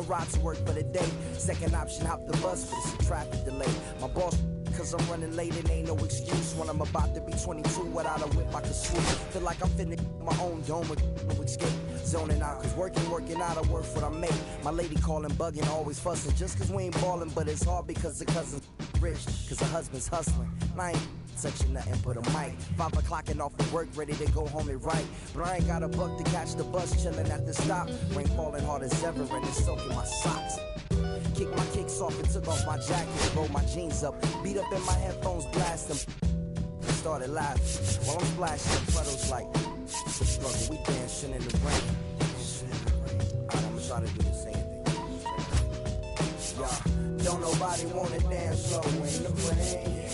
to ride to work for the day. Second option, hop the bus, but it's a traffic delay. My boss, cause I'm running late, it ain't no excuse. When I'm about to be 22, without a whip I can swoop. Feel like I'm finna my own dome with no escape. Zoning out, cause working out, I work what I make. My lady calling, bugging, always fussing. Just cause we ain't ballin', but it's hard because the cousin's rich. Cause the husband's hustling. And I ain't touching nothing but a mic. 5 o'clock and off of work, ready to go home and write. But I ain't got a buck to catch the bus, chillin' at the stop. Rain falling hard as ever and it's soaking my socks. Kicked my kicks off and took off my jacket, rolled my jeans up, beat up in my headphones, blast them. Started laughing while I'm splashing the puddles like the struggle. We dancing in the rain. Alright, I'ma try to do the same thing. Yeah, don't nobody wanna dance slow in the rain.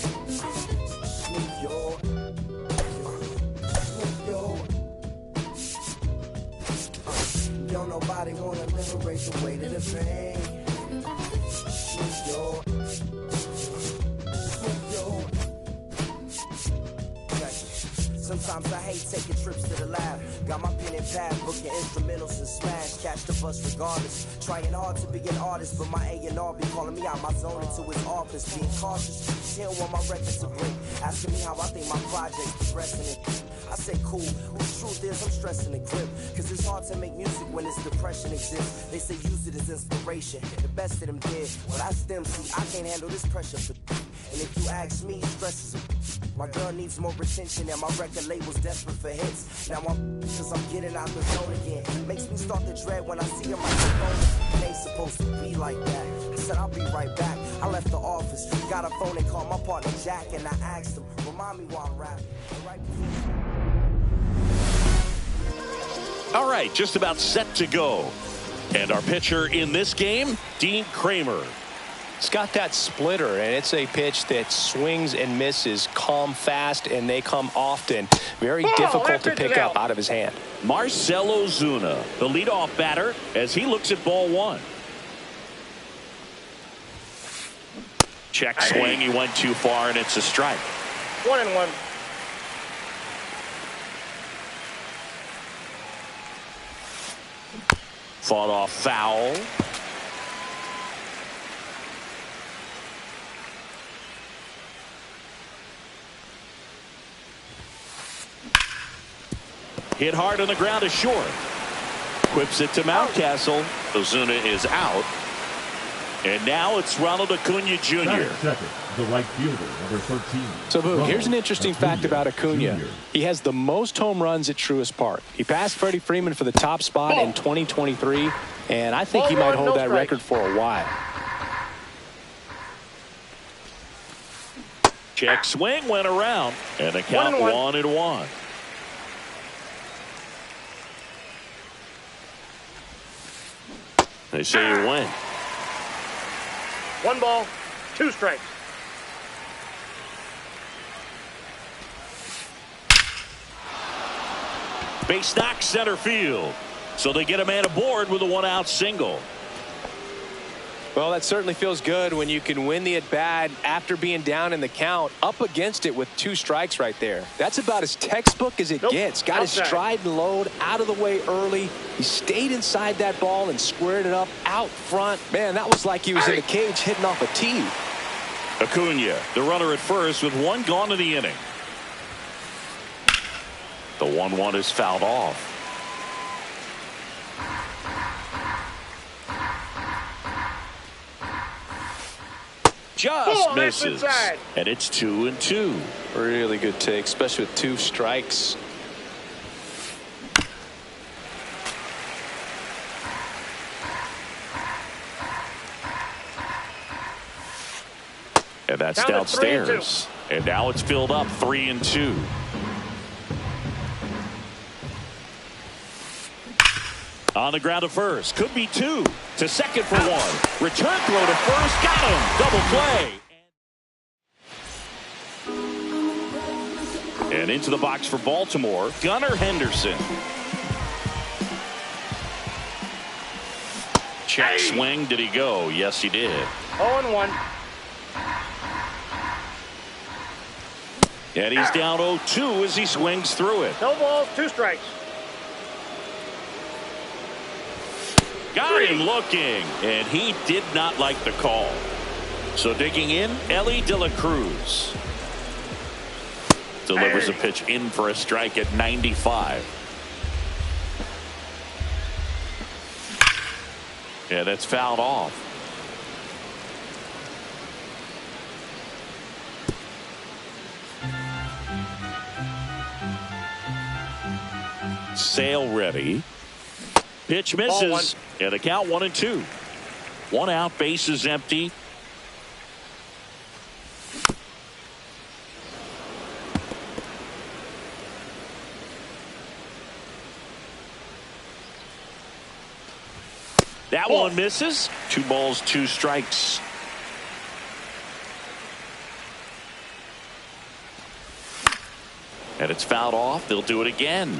Smooth your, don't nobody wanna liberate the weight of the pain. Sometimes I hate taking trips to the lab. Got my pen and pad, booking instrumentals and smash. Catch the bus regardless. Trying hard to be an artist, but my A&R be calling me out my zone into his office. Being cautious, he don't want my records to break. Asking me how I think my project's progressing. I say cool, but the truth is I'm stressing the grip. Cause it's hard to make music when this depression exists. They say use it as inspiration. The best of them did, but I still see I can't handle this pressure for. And if you ask me, stress is a. My girl needs more attention and my record label's desperate for hits. Now I'm cause I'm getting out the zone again. Makes me start to dread when I see her microphone. It ain't supposed to be like that. I said I'll be right back. I left the office, got a phone and called my partner Jack, and I asked him, remind me while I'm rapping. Right before. All right, just about set to go. And our pitcher in this game, Dean Kramer. It's got that splitter, and it's a pitch that swings and misses, come fast, and they come often. Very difficult to pick up out of his hand. Marcell Ozuna, the leadoff batter, as he looks at ball one. Check swing, he went too far, and it's a strike. 1-1. Fought off foul. Hit hard on the ground to short. Whips it to Mountcastle. Ozuna is out. And now it's Ronald Acuna Jr. Second, the right fielder, number 13. So, Boo, here's an interesting fact about Acuna. He has the most home runs at Truist Park. He passed Freddie Freeman for the top spot in 2023, and I think he might hold that record for a while. Check swing went around, and the count 1-1. They say you win. 1 ball, 2 strikes. Base knock center field. So they get a man aboard with a 1-out single. Well, that certainly feels good when you can win the at-bat after being down in the count, up against it with 2 strikes right there. That's about as textbook as it gets. Got his stride and load out of the way early. He stayed inside that ball and squared it up out front. Man, that was like he was in the cage hitting off a tee. Acuna, the runner at first with 1 gone in the inning. The 1-1 is fouled off. Just misses. And it's 2-2. Really good take, especially with 2 strikes. And that's downstairs. And now it's filled up 3-2. On the ground to first. Could be 2. To second for 1. Return throw to first. Got him. Double play. And into the box for Baltimore, Gunnar Henderson. Check swing. Did he go? Yes, he did. 0-1. And he's down 0-2 as he swings through it. No balls, 2 strikes. Got him looking, and he did not like the call. So digging in, Elly De La Cruz. Delivers a pitch in for a strike at 95. Yeah, that's fouled off. Sale ready. Pitch misses. And the count 1-2. 1 out, bases empty. That one misses. 2 balls, 2 strikes. And it's fouled off. They'll do it again.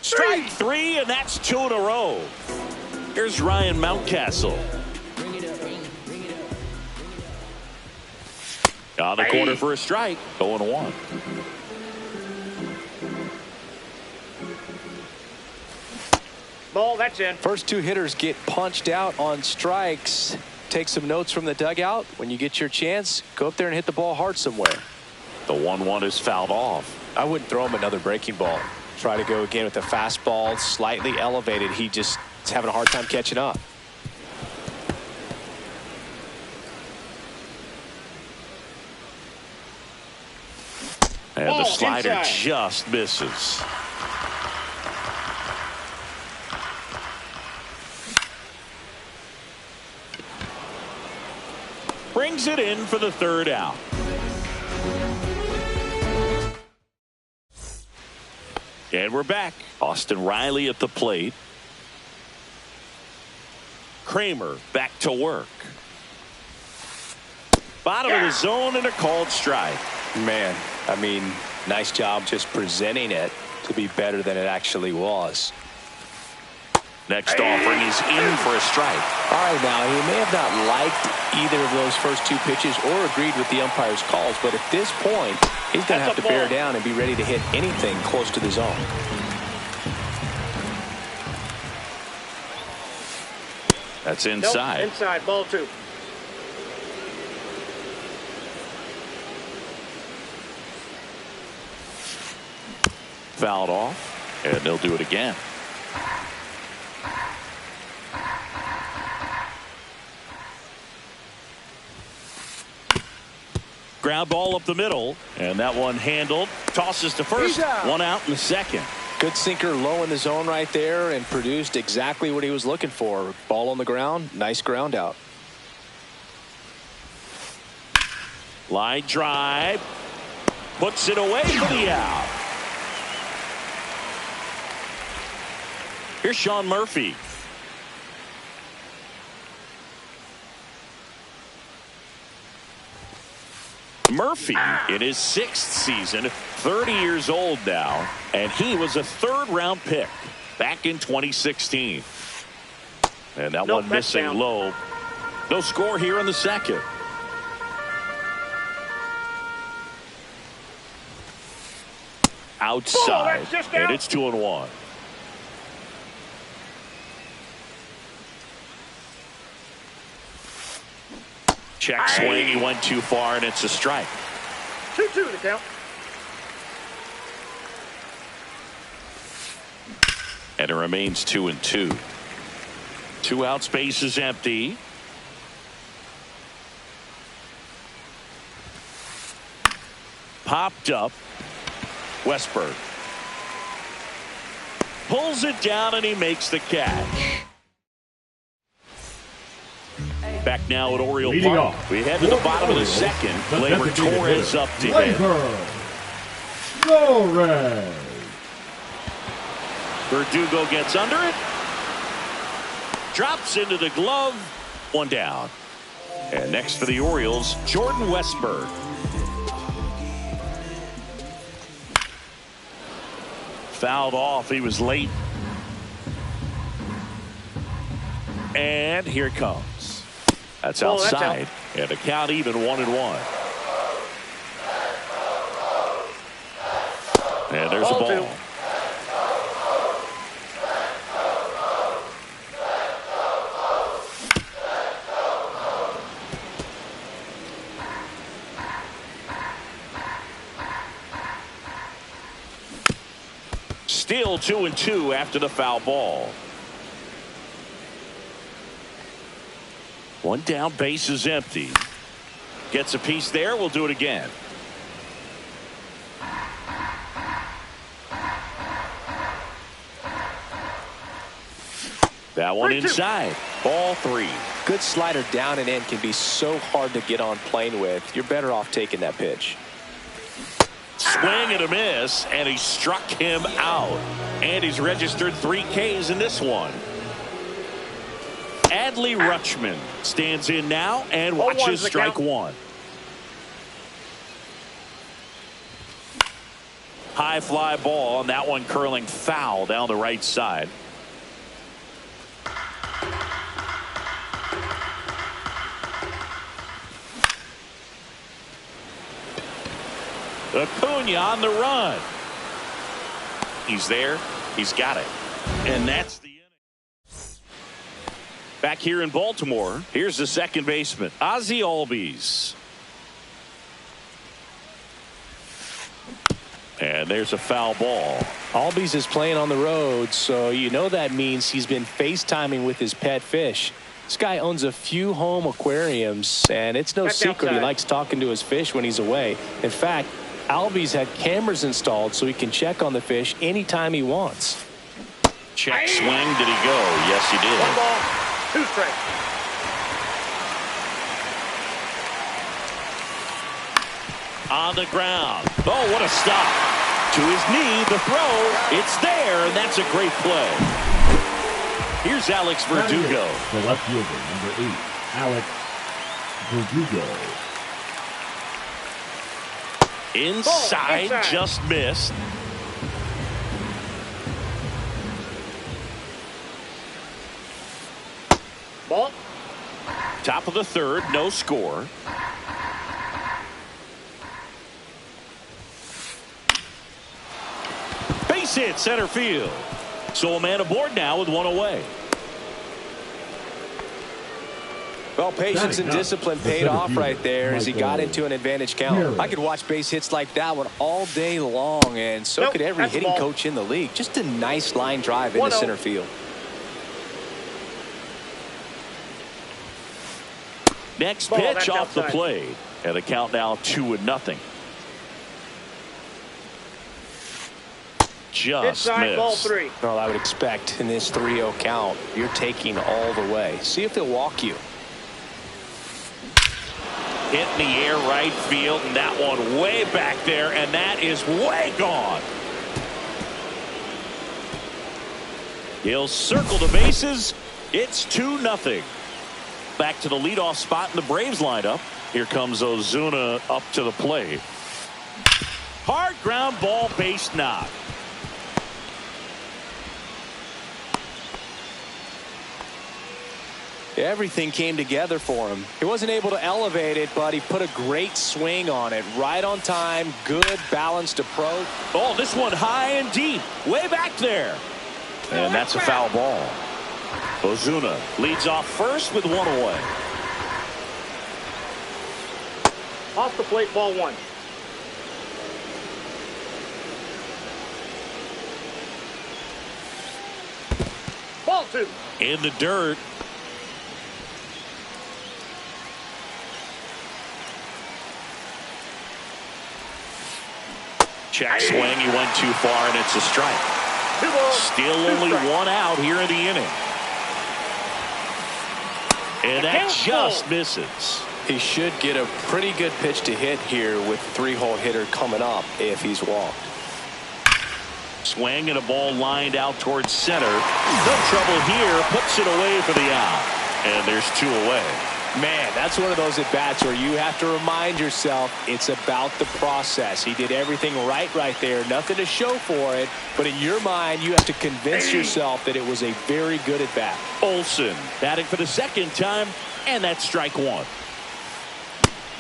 Strike 3, and that's 2 in a row. Here's Ryan Mountcastle. On the corner for a strike. 0-1. Ball, that's in. First 2 hitters get punched out on strikes. Take some notes from the dugout. When you get your chance, go up there and hit the ball hard somewhere. The 1-1 is fouled off. I wouldn't throw him another breaking ball. Try to go again with the fastball slightly elevated. He just is having a hard time catching up. And the slider inside. Just misses. Brings it in for the 3rd out. And we're back. Austin Riley at the plate. Kramer back to work. Bottom of the zone and a called strike. Man, I mean, nice job just presenting it to be better than it actually was. Next offering is in for a strike. All right, now, he may have not liked either of those first 2 pitches or agreed with the umpire's calls, but at this point, he's going to have to bear down and be ready to hit anything close to the zone. That's inside. Nope, inside, ball 2. Fouled off, and they'll do it again. Ground ball up the middle, and that one handled. Tosses to first. 1 out in the 2nd. Good sinker low in the zone right there and produced exactly what he was looking for. Ball on the ground. Nice ground out. Line drive. Puts it away for the out. Here's Sean Murphy. Murphy in his 6th season, 30 years old now, and he was a 3rd-round pick back in 2016. And that one missing low. No score here in the 2nd. Outside, and it's 2-1. Check swing, he went too far, and it's a strike. 2-2 the count. And it remains 2-2. 2 out, space is empty. Popped up. Westberg pulls it down, and he makes the catch. Back now at Oriole Leading Park. off. We head to the bottom of the 2nd. Gleyber Torres up to hit. Torres. Verdugo gets under it. Drops into the glove. 1 down. And next for the Orioles, Jordan Westberg. Fouled off. He was late. And here it comes. That's outside. And the count even 1-1. And there's a Ball ball. two. Still 2-2 after the foul ball. One down, base is empty. Gets a piece there. We'll do it again. That one 3-2. inside. Ball 3. Good slider down and in can be so hard to get on plane with. You're better off taking that pitch. Swing and a miss, and he struck him out. And he's registered 3 Ks in this one. Adley Rutschman stands in now and watches strike one. High fly ball, and that one curling foul down the right side. Acuna on the run. He's there. He's got it. And that's the inning. Back here in Baltimore, here's the second baseman, Ozzie Albies. And there's a foul ball. Albies is playing on the road, so you know that means he's been FaceTiming with his pet fish. This guy owns a few home aquariums, and it's no secret he likes talking to his fish when he's away. In fact, Albies had cameras installed so he can check on the fish anytime he wants. Check swing. Did he go? Yes, he did. 1 ball, 2 strikes. On the ground. Oh, what a stop. To his knee, the throw. It's there, and that's a great play. Here's Alex Verdugo. The left fielder, number 8, Alex Verdugo. Inside, just missed. Ball. Top of the third, no score. Base hit, center field. So a man aboard now with 1 away. Well, patience and discipline paid off right there as he got into an advantage count. I could watch base hits like that one all day long, and so could every hitting coach in the league. Just a nice line drive into center field. Next pitch off the plate. And the count now 2-0. Just missed. Ball 3. Well, I would expect in this 3-0 count, you're taking all the way. See if they'll walk you. Hit in the air right field, and that one way back there, and that is way gone. He'll circle the bases. It's 2-0. Back to the leadoff spot in the Braves lineup. Here comes Ozuna up to the plate. Hard ground ball, base knock. Everything came together for him. He wasn't able to elevate it, but he put a great swing on it. Right on time, good balanced approach. Oh, this one high and deep, way back there. And that's a foul ball. Ozuna leads off first with 1 away. Off the plate, ball 1. Ball 2. In the dirt. Check swing. He went too far, and it's a strike. 2 balls. Still only 1 out here in the inning. And that just misses. He should get a pretty good pitch to hit here with the 3-hole hitter coming up if he's walked. Swing and a ball lined out towards center. No trouble here. Puts it away for the out. And there's 2 away. Man, that's one of those at-bats where you have to remind yourself it's about the process. He did everything right there. Nothing to show for it. But in your mind, you have to convince yourself that it was a very good at-bat. Olsen batting for the second time, and that's strike 1.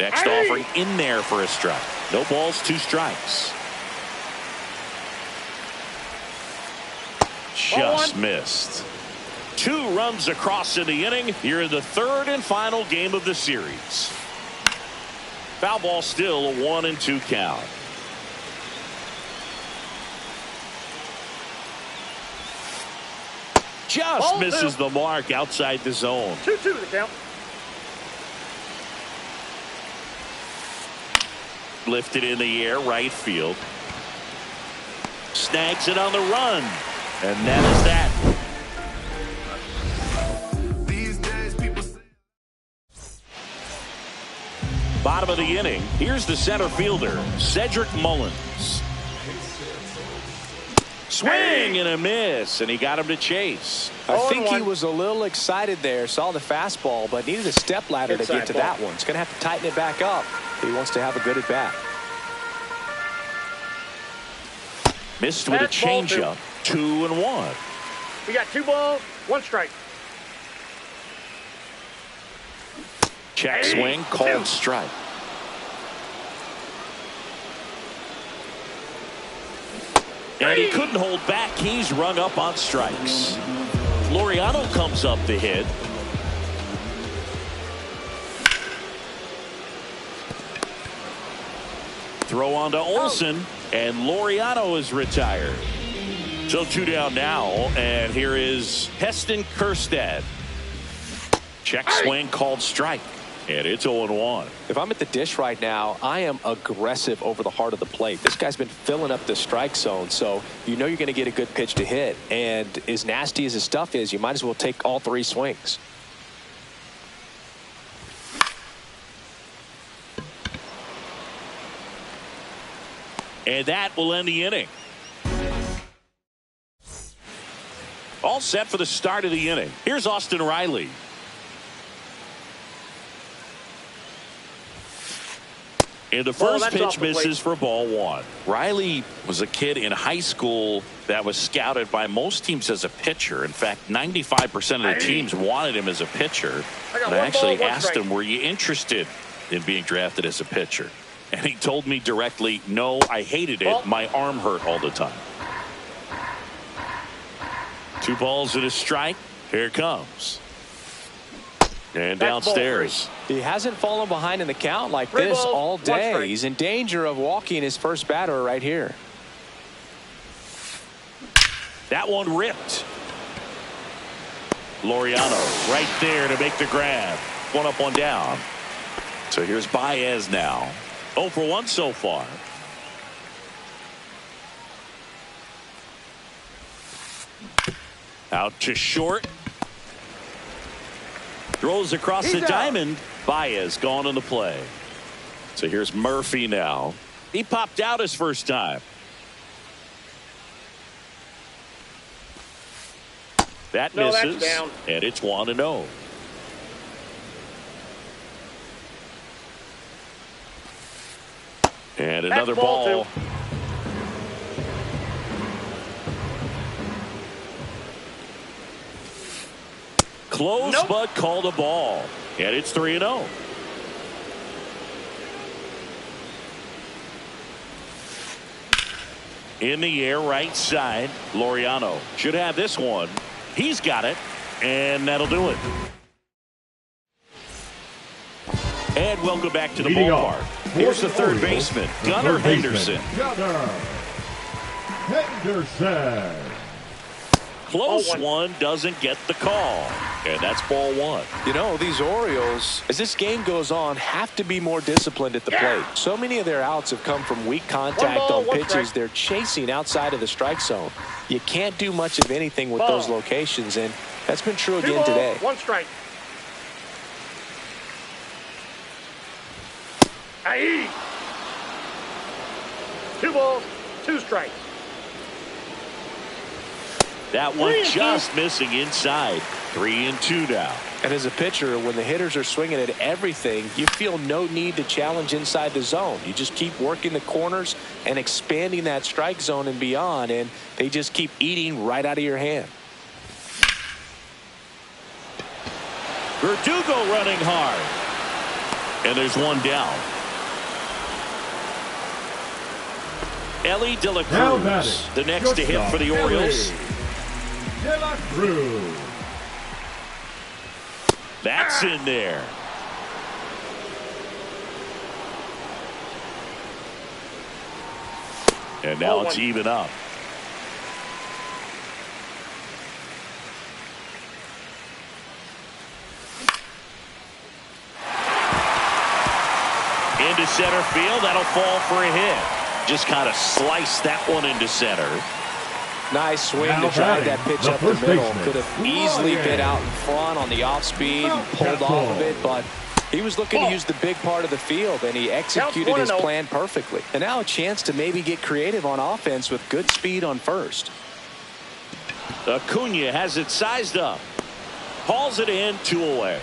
Next offering in there for a strike. No balls, 2 strikes. just missed. 2 runs across in the inning. You're in the 3rd and final game of the series. Foul ball, still a 1-2 count. Just misses the mark outside the zone. 2-2 the count. Lifted in the air, right field. Snags it on the run. And that is that. Bottom of the inning. Here's the center fielder, Cedric Mullins. Swing and a miss, and he got him to chase. I think he was a little excited there, saw the fastball, but needed a step ladder to get to that one. He's going to have to tighten it back up if he wants to have a good at bat. Missed with a changeup. 2-1. We got 2 balls, 1 strike. Check swing, called strike. And he couldn't hold back. He's rung up on strikes. Laureano comes up to hit. Throw on to Olsen, and Laureano is retired. So 2 down now, and here is Heston Kjerstad. Check swing, called strike. And it's 0-1. If I'm at the dish right now, I am aggressive over the heart of the plate. This guy's been filling up the strike zone, so you know you're going to get a good pitch to hit. And as nasty as his stuff is, you might as well take all 3 swings. And that will end the inning. All set for the start of the inning. Here's Austin Riley. And the first pitch misses for ball 1. Riley was a kid in high school that was scouted by most teams as a pitcher. In fact, 95% of the teams wanted him as a pitcher. And I actually asked him, were you interested in being drafted as a pitcher? And he told me directly, no, I hated it. My arm hurt all the time. 2 balls and a strike. Here it comes. And downstairs. He hasn't fallen behind in the count like this all day. He's in danger of walking his first batter right here. That one ripped. Laureano right there to make the grab. 1 up, 1 down. So here's Baez now. 0 for 1 so far. Out to short. Throws across the diamond. Baez gone on the play. So here's Murphy now. He popped out his first time. That misses. Down. And it's 1-0. And another ball. Close, but called a ball. And it's 3-0. In the air, right side. Laureano should have this one. He's got it. And that'll do it. And welcome back to the ballpark. Here's the third baseman, Gunnar Henderson. Gunnar Henderson. Close one, doesn't get the call. And that's ball 1. You know, these Orioles, as this game goes on, have to be more disciplined at the plate. So many of their outs have come from weak contact on pitches they're chasing outside of the strike zone. You can't do much of anything with those locations, and that's been true again today. 1 strike. Aye. 2 balls, 2 strikes. That one just missing inside. 3-2 now. And as a pitcher, when the hitters are swinging at everything, you feel no need to challenge inside the zone. You just keep working the corners and expanding that strike zone and beyond, and they just keep eating right out of your hand. Verdugo running hard. And there's 1 down. Elly De La Cruz, the next to hit for the Orioles. De La Cruz. That's in there. And now it's even up. Into center field. That'll fall for a hit. Just kind of sliced that one into center. Nice swing Now to drive batting, that pitch the up the first middle. baseman, Could have easily been out in front on the off speed and pulled off of it, but he was looking to use the big part of the field, and he executed his plan perfectly. And now a chance to maybe get creative on offense with good speed on first. Acuna has it sized up. Hauls it in, 2 away.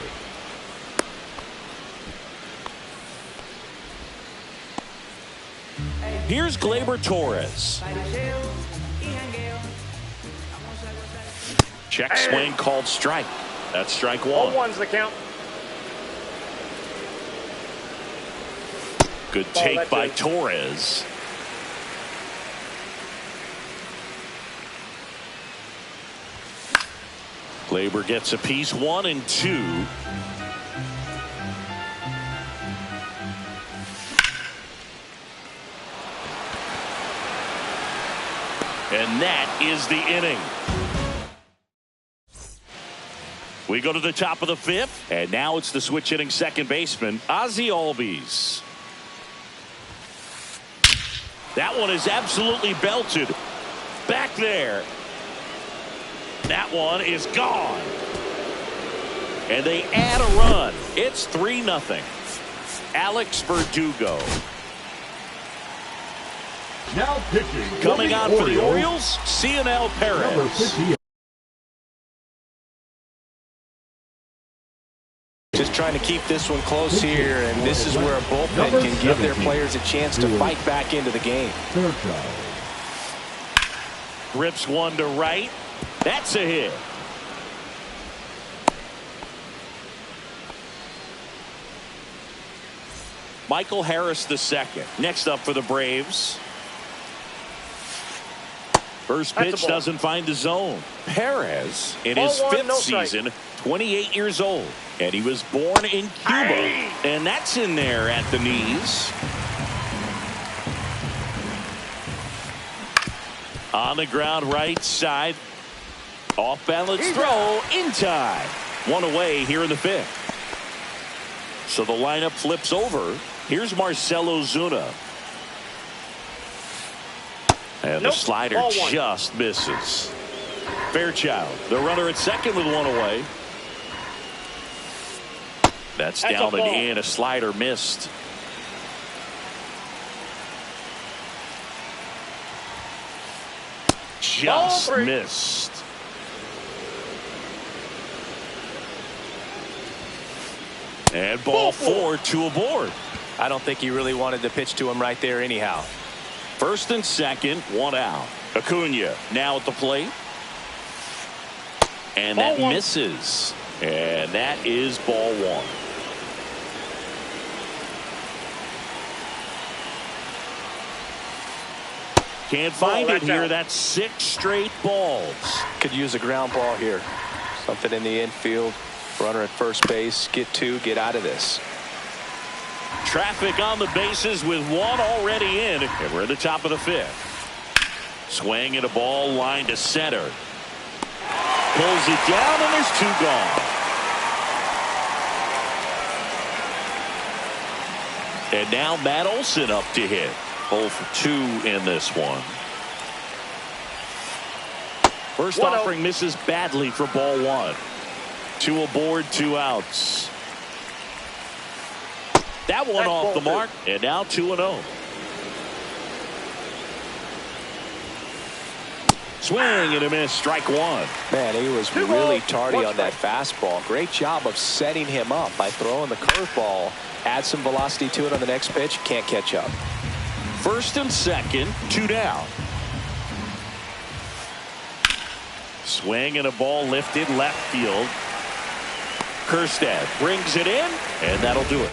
Here's Gleyber Torres. Check swing called strike. That's strike 1. 0-1's the count. Good take by Torres. Gleyber gets a piece, 1 and 2. And that is the inning. We go to the top of the 5th, and now it's the switch hitting second baseman, Ozzie Albies. That one is absolutely belted. Back there. That one is gone. And they add a run. It's 3-0. Alex Verdugo. Now pitching. Coming on for the Orioles, Cionel Perez. Just trying to keep this one close here, and this is where a bullpen can give their players a chance to fight back into the game. Rips one to right. That's a hit. Michael Harris II. Next up for the Braves. First pitch doesn't find the zone. Perez in his 5th season, 28 years old. And he was born in Cuba. And that's in there at the knees. On the ground right side. Off balance throw in time. 1 away here in the 5th. So the lineup flips over. Here's Marcell Ozuna. And the slider just misses. Fairchild, the runner at second with 1 away. That's down and in. A slider missed. Just missed. And ball 4, 2 aboard. I don't think he really wanted to pitch to him right there anyhow. First and second, 1 out. Acuna now at the plate. And that misses. And that is ball 1. Can't find it here. That's 6 straight balls. Could use a ground ball here. Something in the infield. Runner at first base. Get 2. Get out of this. Traffic on the bases with 1 already in. And we're at the top of the 5th. Swing and a ball line to center. Pulls it down and there's 2 gone. And now Matt Olson up to hit. 0 for 2 in this one. First offering misses badly for ball 1. 2 aboard, 2 outs. That one off the mark, and now 2-0. Swing and a miss, strike 1. Man, he was really tardy on that fastball. Great job of setting him up by throwing the curveball. Add some velocity to it on the next pitch. Can't catch up. First and second, 2 down. Swing and a ball lifted left field. Kjerstad brings it in, and that'll do it.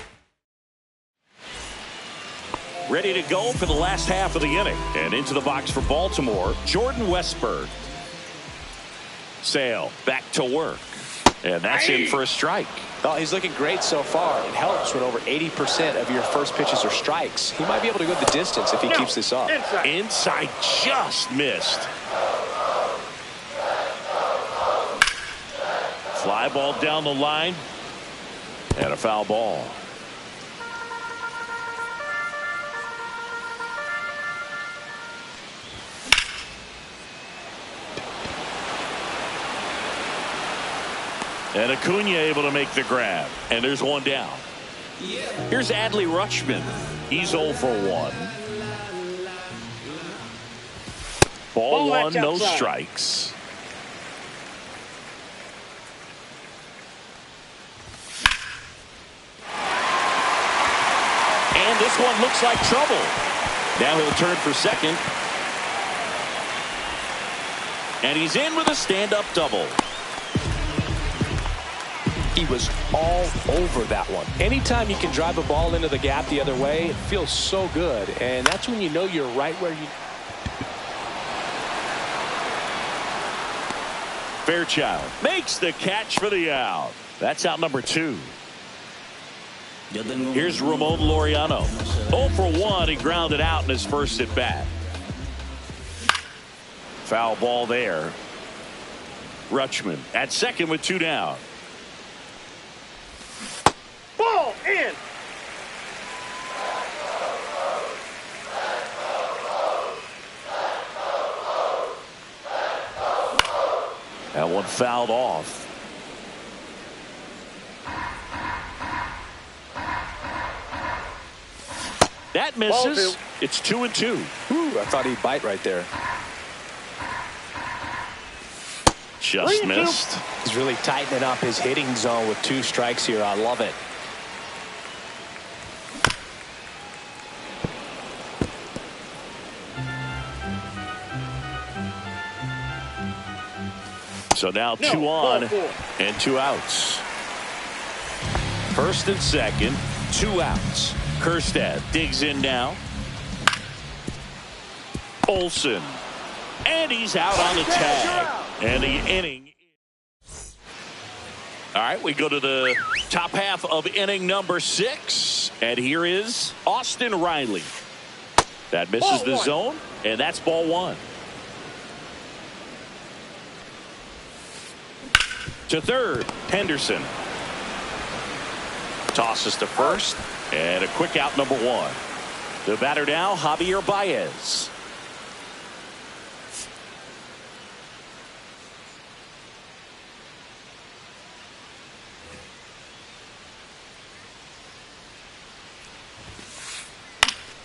Ready to go for the last half of the inning. And into the box for Baltimore, Jordan Westburg. Sale back to work. And that's in for a strike. Oh, he's looking great so far. It helps when over 80% of your first pitches are strikes. He might be able to go the distance if he keeps this up. Inside just missed. Fly ball down the line. And a foul ball. And Acuna able to make the grab. And there's one down. Here's Adley Rutschman. He's 0 for 1. Ball one, no strikes. And this one looks like trouble. Now he'll turn for second. And he's in with a stand-up double. He was all over that one. Anytime you can drive a ball into the gap the other way, it feels so good. And that's when you know you're right where you... Fairchild makes the catch for the out. That's out number 2. Here's Ramon Laureano. 0 for 1. He grounded out in his first at bat. Foul ball there. Rutschman at second with 2 down. Ball in. That one fouled off. That misses. It's 2-2. Ooh, I thought he'd bite right there. Just missed. He's really tightening up his hitting zone with 2 strikes here. I love it. So now 2 on and 2 outs. First and second, 2 outs. Kjerstad digs in now. Olson. And he's out on the tag. And the inning. All right, we go to the top half of inning number 6. And here is Austin Riley. That misses the zone. And that's ball 1. To third, Henderson. Tosses to first. And a quick out number 1. The batter now, Javier Baez.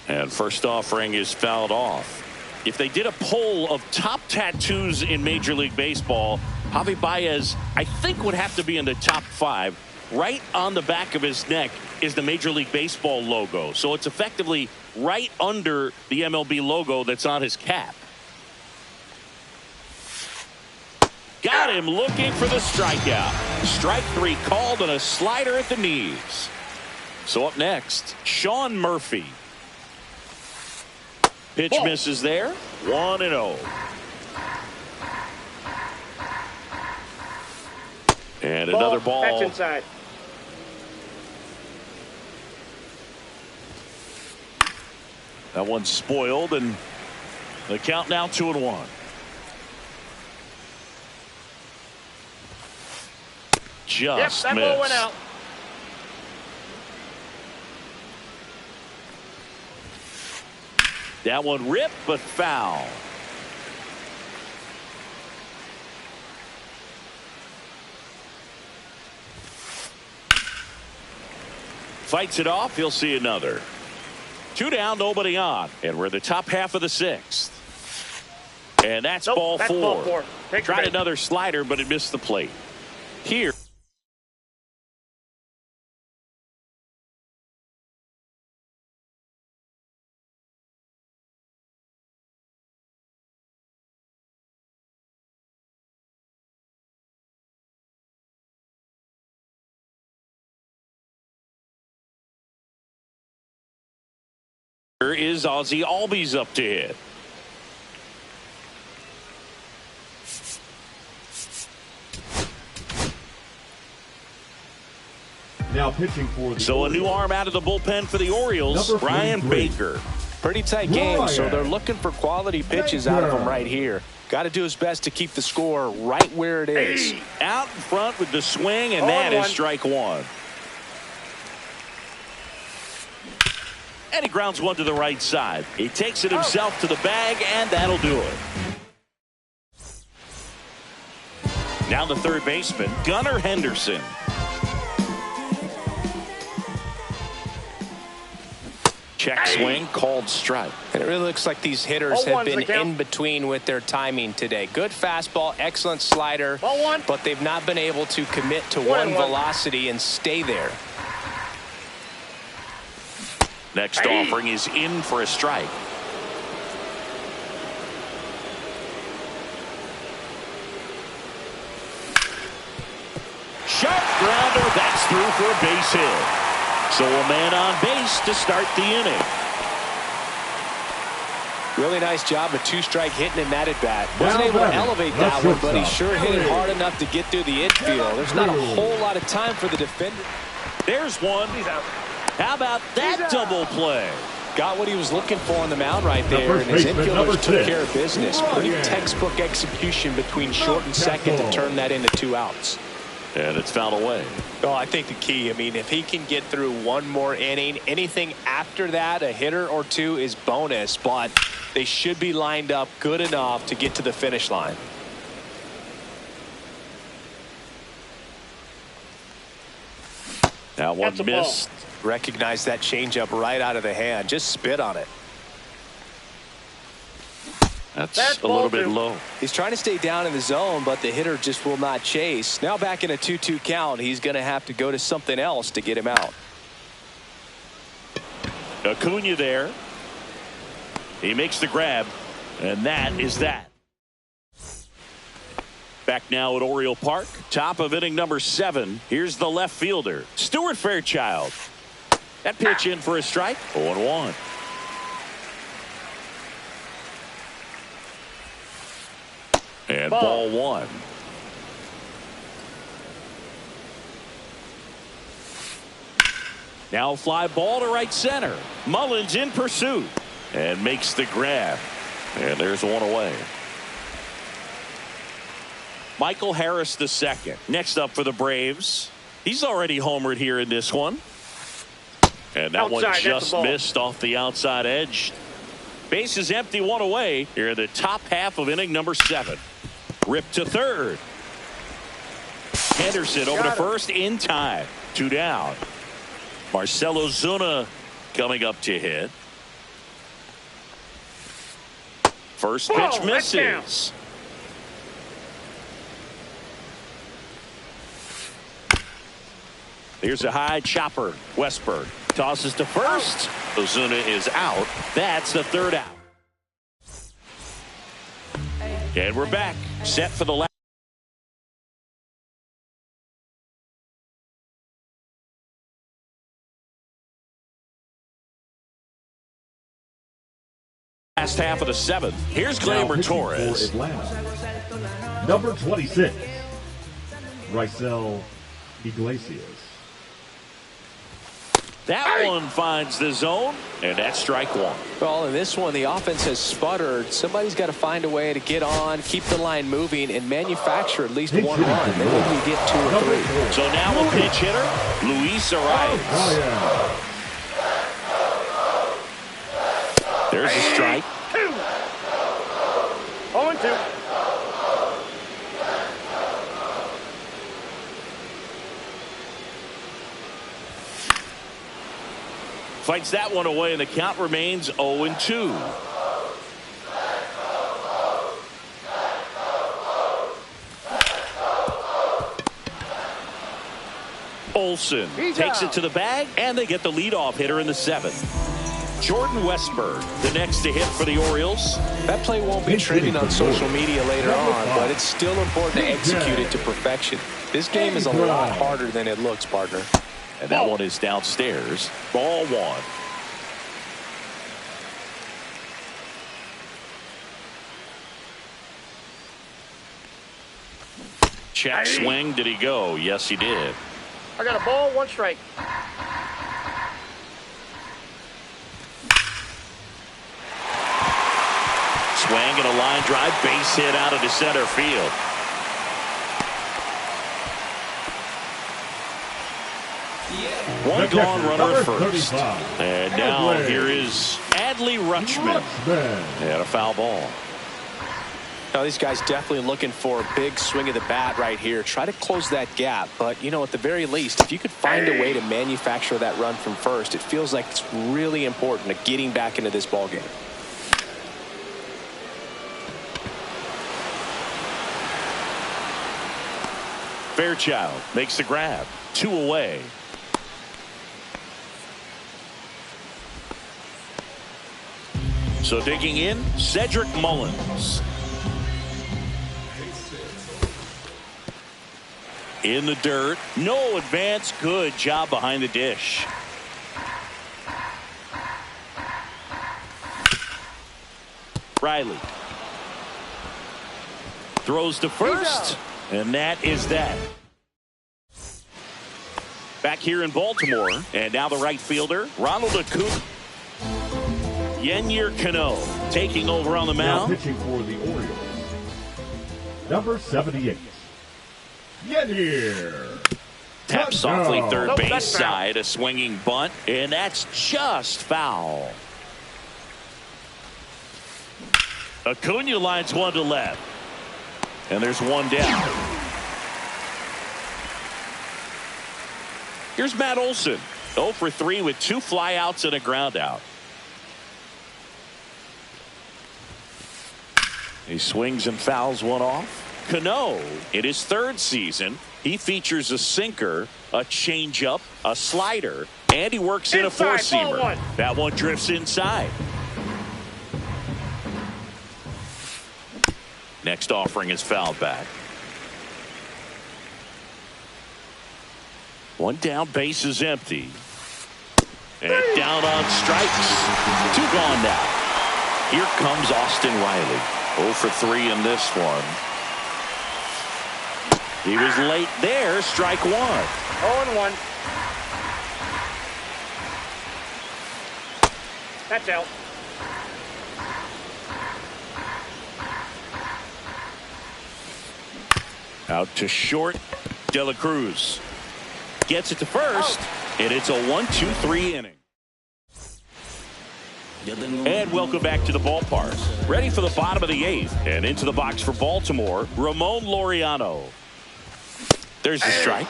And first offering is fouled off. If they did a poll of top tattoos in Major League Baseball, Javi Baez, I think, would have to be in the top 5. Right on the back of his neck is the Major League Baseball logo. So it's effectively right under the MLB logo that's on his cap. Got him looking for the strikeout. Strike 3 called and a slider at the knees. So up next, Sean Murphy. Pitch misses there. 1-0. And another ball. That's inside. That one's spoiled, and the count now 2-1. Just that missed. ball went out. That one ripped, but foul. Fights it off. He'll see another. 2 down, nobody on. And we're in the top half of the 6th. And that's ball 4. Ball 4. Tried another slider, but it missed the plate. Here. Here is Ozzie Albies up to hit. Now pitching for the So a new arm out of the bullpen for the Orioles, Number Ryan 43. Baker. Pretty tight game, so they're looking for quality pitches out of him right here. Got to do his best to keep the score right where it is. Out in front with the swing, and that is strike one. And he grounds one to the right side. He takes it himself to the bag, and that'll do it. Now the third baseman, Gunnar Henderson. Check swing, called strike. And it really looks like these hitters have been in between with their timing today. Good fastball, excellent slider, but they've not been able to commit to one velocity and stay there. Next offering is in for a strike. Sharp grounder, that's through for a base hit. So a man on base to start the inning. Really nice job of two-strike hitting in that at-bat. Wasn't able to elevate that one, but he sure hit it hard enough to get through the infield. There's not a whole lot of time for the defender. There's one. How about that double play? Got what he was looking for on the mound right there, and his infielders took care of business. Pretty textbook execution between short and second to turn that into 2 outs. And it's fouled away. Oh, I think the key, I mean, if he can get through one more inning, anything after that, a hitter or two is bonus, but they should be lined up good enough to get to the finish line. Now one missed. Recognize that changeup right out of the hand. Just spit on it. That's a little bit low. He's trying to stay down in the zone, but the hitter just will not chase. Now back in a 2-2 count, he's going to have to go to something else to get him out. Acuna there. He makes the grab, and that is that. Back now at Oriole Park, top of inning number 7. Here's the left fielder, Stuart Fairchild. That pitch in for a strike, 0-1. And ball 1. Now fly ball to right center. Mullins in pursuit and makes the grab. And there's one away. Michael Harris II. Next up for the Braves. He's already homered here in this one. And that one just missed off the outside edge. Base is empty, one away here in the top half of inning number 7. Ripped to third. Henderson over to first in time. 2 down. Marcell Ozuna coming up to hit. First pitch misses. Here's a high chopper. Westberg tosses to first. Ozuna is out. That's the 3rd out. And we're back. Set for the last half of the 7th. Here's Gleyber Torres. Number 26, Raisel Iglesias. That one finds the zone, and that's strike 1. Well, in this one, the offense has sputtered. Somebody's got to find a way to get on, keep the line moving, and manufacture at least 1 run. Maybe we get 2 or 3. So now a pinch hitter, Luis Arias. There's a strike. 0-2. Fights that one away, and the count remains 0-2. Olsen takes it to the bag, and they get the leadoff hitter in the 7th. Jordan Westberg, the next to hit for the Orioles. That play won't be trending on social media later on, but it's still important to execute it to perfection. This game is a lot harder than it looks, partner. And that one is downstairs. Ball 1. Check swing. Did he go? Yes, he did. I got a ball, 1 strike. Swing and a line drive, base hit out into center field. One gone, runner at first. And now here is Adley Rutschman. And a foul ball. Now, these guys definitely looking for a big swing of the bat right here. Try to close that gap. But, you know, at the very least, if you could find a way to manufacture that run from first, it feels like it's really important to getting back into this ball game. Fairchild makes the grab. 2 away. So digging in, Cedric Mullins. In the dirt. No advance. Good job behind the dish. Riley. Throws to first. And that is that. Back here in Baltimore. And now the right fielder, Ronald Acuna. Yennier Cano taking over on the mound. Now pitching for the Orioles, number 78, Yennier. Tap softly third Nope, base that's foul. side. A swinging bunt. And that's just foul. Acuna lines 1 to left. And there's 1 down. Here's Matt Olson. 0 for 3 with 2 flyouts and a ground out. He swings and fouls 1 off. Cano, in his 3rd season, he features a sinker, a changeup, a slider, and he works in a Inside, ball 1. 4-seamer. That one drifts inside. Next offering is fouled back. 1 down, base is empty. And down on strikes. 2 gone now. Here comes Austin Riley. 0 for 3 in this one. He was late there. Strike 1. 0-1. That's out. Out to short. De La Cruz gets it to first. And it's a 1-2-3 inning. And welcome back to the ballpark. Ready for the bottom of the 8th. And into the box for Baltimore, Ramon Laureano. There's the strike.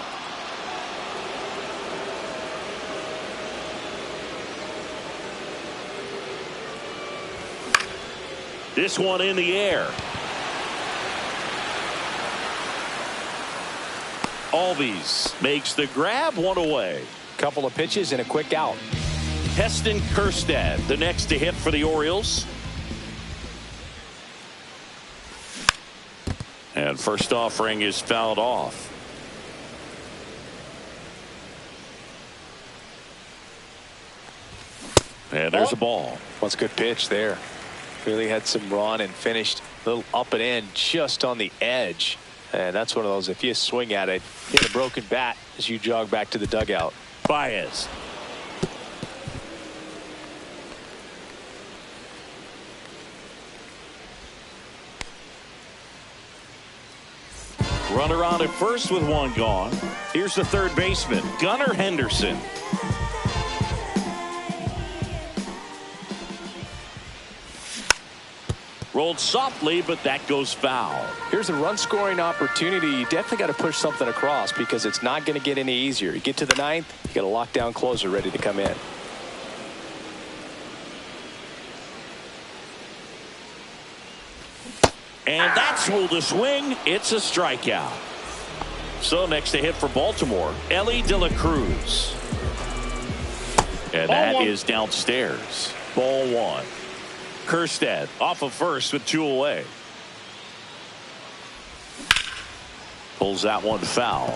This one in the air. Albies makes the grab, 1 away. Couple of pitches and a quick out. Heston Kjerstad, the next to hit for the Orioles. And first offering is fouled off. And there's a ball. What's a good pitch there. Really had some run and finished a little up and in just on the edge. And that's one of those, if you swing at it, hit a broken bat as you jog back to the dugout. Baez. Runner on at first with 1 gone. Here's the third baseman, Gunnar Henderson. Rolled softly, but that goes foul. Here's a run scoring opportunity. You definitely got to push something across because it's not going to get any easier. You get to the 9th, you got a lockdown closer ready to come in. And that's ruled a swing. It's a strikeout. So next to hit for Baltimore, Elly De La Cruz. And that is downstairs. Ball 1. Kjerstad off of first with 2 away. Pulls that one foul.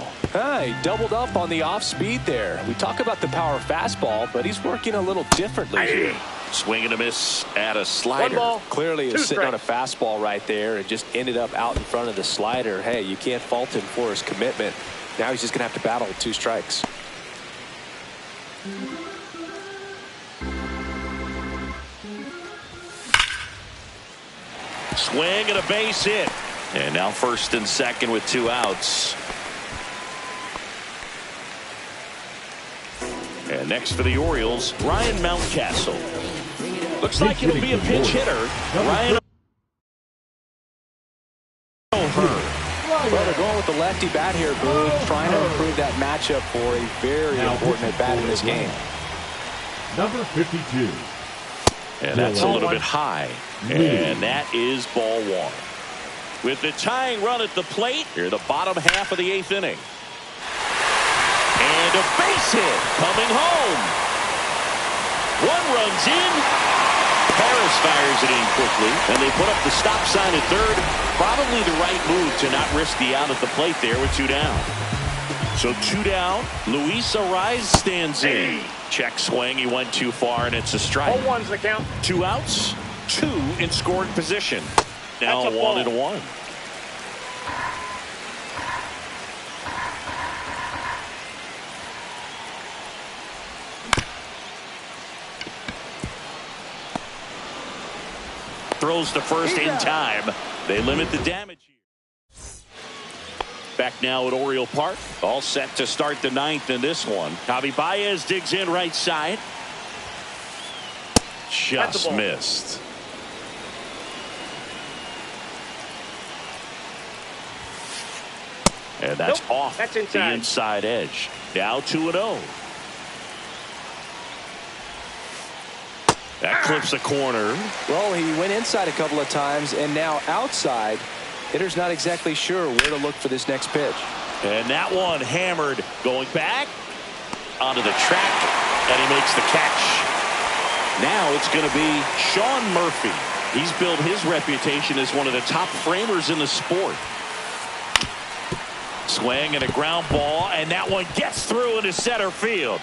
He doubled up on the off speed there. We talk about the power fastball, but he's working a little differently here. Swing and a miss at a One slider. ball. Clearly Two is sitting on a strikes. fastball right there and just ended up out in front of the slider. Hey, you can't fault him for his commitment. Now he's just going to have to battle with 2 strikes. Swing and a base hit. And now first and second with 2 outs. And next for the Orioles, Ryan Mountcastle. Looks like it'll be a pinch hitter. Ryan O'Hearn. Well, they're going with the lefty bat here, Boone, trying to improve that matchup for a very important at bat in this game. Number 52. And that's a little bit high. And that is ball 1. With the tying run at the plate, here the bottom half of the 8th inning. And a base hit coming home. 1 runs in. Harris fires it in quickly, and they put up the stop sign at third. Probably the right move to not risk the out at the plate there with 2 down. So 2 down. Luis Arraez stands in. Check swing. He went too far, and it's a strike. 0-1's the count. 2 outs. 2 in scoring position. Now That's a 1-1. Throws to first in time. They limit the damage here. Back now at Oriole Park. All set to start the 9th in this one. Javi Baez digs in right side. Just missed. And that's off That's the inside. inside edge. Now 2-0. That clips a corner. Well, he went inside a couple of times, and now outside. Hitter's not exactly sure where to look for this next pitch. And that one hammered, going back onto the track, and he makes the catch. Now it's going to be Sean Murphy. He's built his reputation as one of the top framers in the sport. Swing and a ground ball, and that one gets through into center field.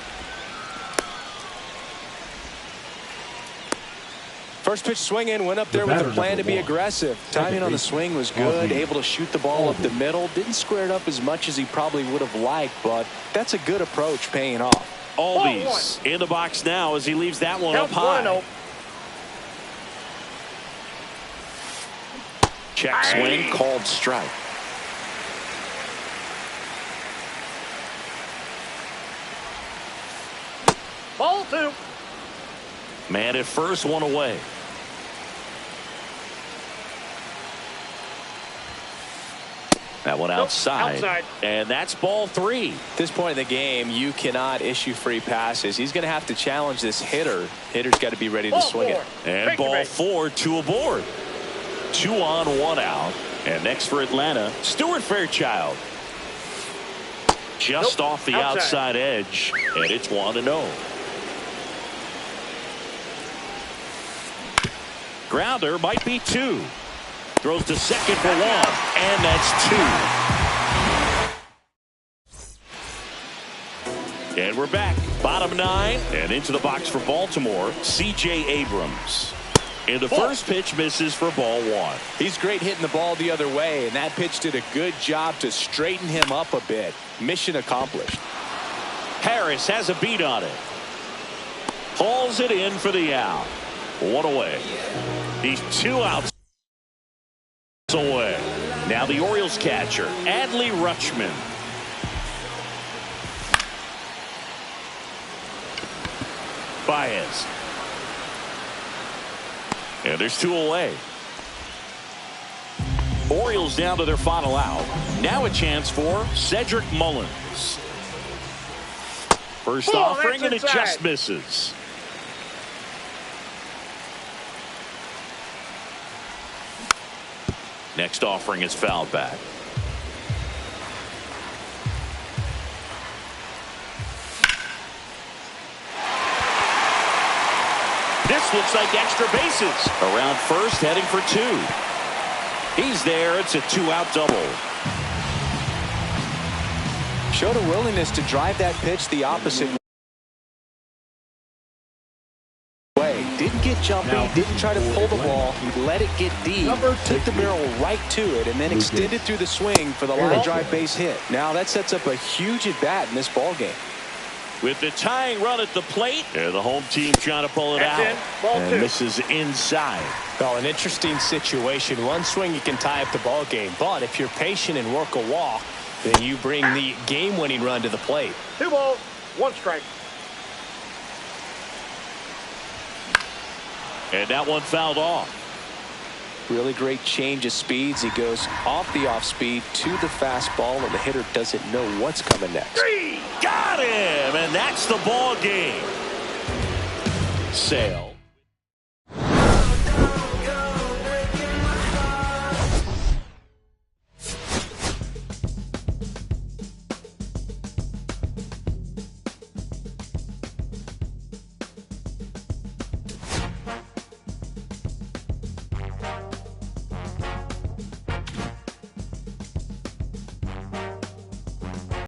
First pitch swinging, went up there with a plan to be aggressive. Timing on the swing was good, able to shoot the ball up the middle. Didn't square it up as much as he probably would have liked, but that's a good approach paying off. Albies in the box now as he leaves that one up high. 1-0. Check swing, called strike. Ball 2. Man at first, 1 away. That one outside. And that's ball 3. At this point in the game, you cannot issue free passes. He's going to have to challenge this hitter. Hitter's got to be ready to swing it. And ball 4, 2 aboard. 2 on, 1 out. And next for Atlanta, Stuart Fairchild. Just off the outside edge. And it's 1-0. Grounder might be 2. Throws to second for 1. And that's 2. And we're back. Bottom 9. And into the box for Baltimore, C.J. Abrams. And the first pitch misses for ball 1. He's great hitting the ball the other way, and that pitch did a good job to straighten him up a bit. Mission accomplished. Harris has a beat on it. Hauls it in for the out. 1 away. He's 2 outs away. Now the Orioles catcher, Adley Rutschman. Baez. And there's 2 away. Orioles down to their final out. Now a chance for Cedric Mullins. First offering, and it just misses. Next offering is fouled back. This looks like extra bases. Around first, heading for 2. He's there. It's a 2-out double. Showed a willingness to drive that pitch the opposite way. Didn't get jumpy, didn't try to pull the ball. He let it get deep, took the barrel right to it, and then extended through the swing for the line drive base hit. Now that sets up a huge at-bat in this ball game. With the tying run at the plate, and the home team trying to pull it out. And this is inside. Well, an interesting situation. One swing you can tie up the ball game, but if you're patient and work a walk, then you bring the game-winning run to the plate. 2 balls, 1 strike. And that one fouled off. Really great change of speeds. He goes off the off-speed to the fastball, and the hitter doesn't know what's coming next. Got him, and that's the ball game. Sale.